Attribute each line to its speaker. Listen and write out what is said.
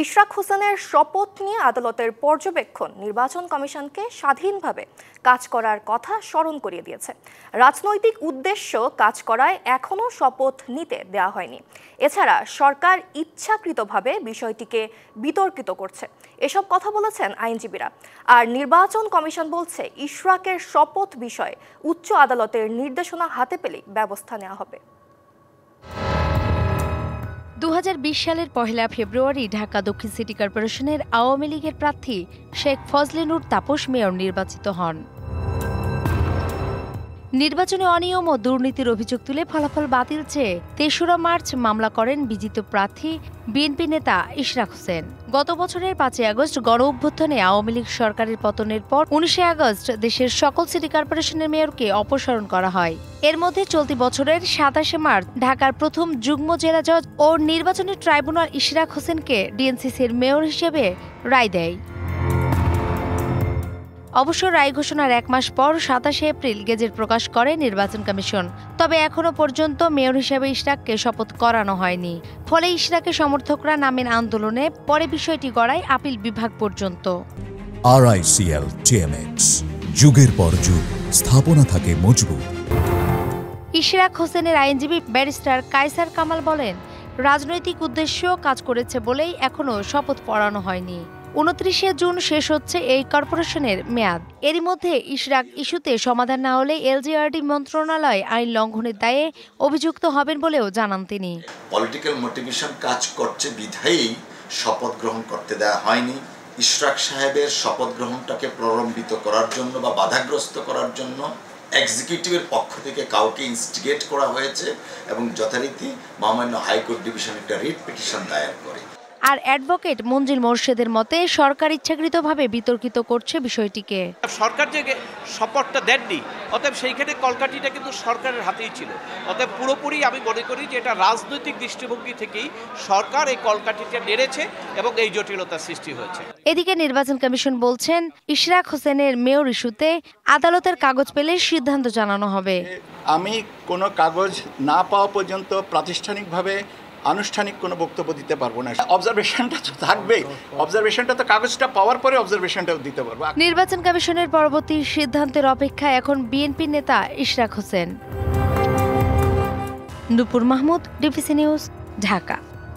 Speaker 1: ইশরাক হোসেনের শপথ নিয়ে আদালতের পর্যবেক্ষণ নির্বাচন কমিশনকে স্বাধীনভাবে কাজ করার কথা স্মরণ করিয়ে দিয়েছে। রাজনৈতিক উদ্দেশ্য কাজ করায় এখনও শপথ নিতে দেওয়া হয়নি। এছাড়া সরকার ইচ্ছাকৃতভাবে বিষয়টিকে বিতর্কিত করছে, এসব কথা বলেছেন আইনজীবীরা। আর নির্বাচন কমিশন বলছে ইশরাকের শপথ বিষয়ে উচ্চ আদালতের নির্দেশনা হাতে পেলেই ব্যবস্থা নেওয়া হবে।
Speaker 2: 2020 সালের 1 ফেব্রুয়ারি ঢাকা দক্ষিণ সিটি কর্পোরেশনের আওয়ামী লীগের প্রার্থী শেখ ফজলে নূর তাপস মেয়র নির্বাচিত হন। নির্বাচনে অনিয়ম ও দুর্নীতির অভিযোগ তুলে ফলাফল বাতিল চেয়ে ৩রা মার্চ মামলা করেন বিজিত প্রার্থী বিএনপি নেতা ইশরাক হোসেন। গত বছরের 5 আগস্ট গণ অভ্যুত্থানে আওয়ামী লীগ সরকারের পতনের পর 19 আগস্ট দেশের সকল সিটি কর্পোরেশনের মেয়রকে অপসারণ করা হয়। এর মধ্যে চলতি বছরের 27 মার্চ ঢাকার প্রথম যুগ্ম জেলা জজ ও নির্বাচনী ট্রাইব্যুনাল ইশরাক হোসেনকে ডিএনসিসির মেয়র হিসেবে রায় দেয়। অবশ্য রায় ঘোষণার 1 মাস পর 27 এপ্রিল গেজেট প্রকাশ করে নির্বাচন কমিশন। তবে এখনো পর্যন্ত মেয়র হিসেবে ইশরাককে শপথ করানো হয়নি। ফলে ইশরাকের সমর্থকরা নামেন আন্দোলনে, পরে বিষয়টি গড়ায় আপিল বিভাগ পর্যন্ত।
Speaker 3: RICL TMX, যুগের পর যুগ স্থাপনা থাকে মজবুত।
Speaker 2: ইশরাক হোসেনের আইনজীবী ব্যারিস্টার কায়সার কামাল বলেন, রাজনৈতিক উদ্দেশ্য কাজ করেছে বলেই এখনো শপথ পড়ানো হয়নি। 29 জুন শেষ হচ্ছে এই কর্পোরেশনের মেয়াদ। এরই মধ্যে ইশরাক ইস্যুতে সমাধান না হলে এলজিআরডি মন্ত্রণালয় আইন লঙ্ঘনের দায়ে অভিযুক্ত হবেন বলেও জানান তিনি।
Speaker 4: পলিটিক্যাল মোটিভেশন কাজ করছে বিধায়ী শপথ গ্রহণ করতে দেওয়া হয়নি। ইশরাক সাহেবের শপথ গ্রহণটাকে প্রলম্বিত করার জন্য বা বাধাগ্রস্ত করার জন্য এক্সিকিউটিভের পক্ষ থেকে কাউকে ইনস্টিগেট করা হয়েছে এবং যথারীতি মহামান্য হাইকোর্ট ডিভিশন একটা রিট পিটিশন দায়ের করে।
Speaker 2: আর অ্যাডভোকেট মঞ্জিল মোর্শেদের মতে সরকার ইচ্ছাকৃতভাবে বিতর্কিত করছে বিষয়টিকে।
Speaker 5: সরকার যে সাপোর্টটা দেননি, অতএব সেইখানে কলকাঠিটা কিন্তু সরকারের হাতেই ছিল। অতএব পুরোপুরি আমি মনে করি যে এটা রাজনৈতিক দৃষ্টিভঙ্গি থেকেই সরকার এই কলকাঠিটা নেড়েছে এবং এই জটিলতার সৃষ্টি হয়েছে।
Speaker 2: এদিকে নির্বাচন কমিশন বলছেন ইশরাক হোসেনের মেয়র ইস্যুতে আদালতের কাগজ পেলে সিদ্ধান্ত জানানো হবে।
Speaker 6: আমি কোনো কাগজ না পাওয়া পর্যন্ত প্রাতিষ্ঠানিকভাবে আনুষ্ঠানিক কোনো বক্তব্য দিতে পারবো না। অবজারভেশনটা তো থাকবেই, অবজারভেশনটা তো কাগজটা পাওয়ার পরে অবজারভেশনটাও দিতে পারবো।
Speaker 2: নির্বাচন কমিশনের পরবর্তী সিদ্ধান্তের অপেক্ষায় এখন বিএনপি নেতা ইশরাক হোসেন। নূপুর মাহমুদ, ডিভিসি নিউজ, ঢাকা।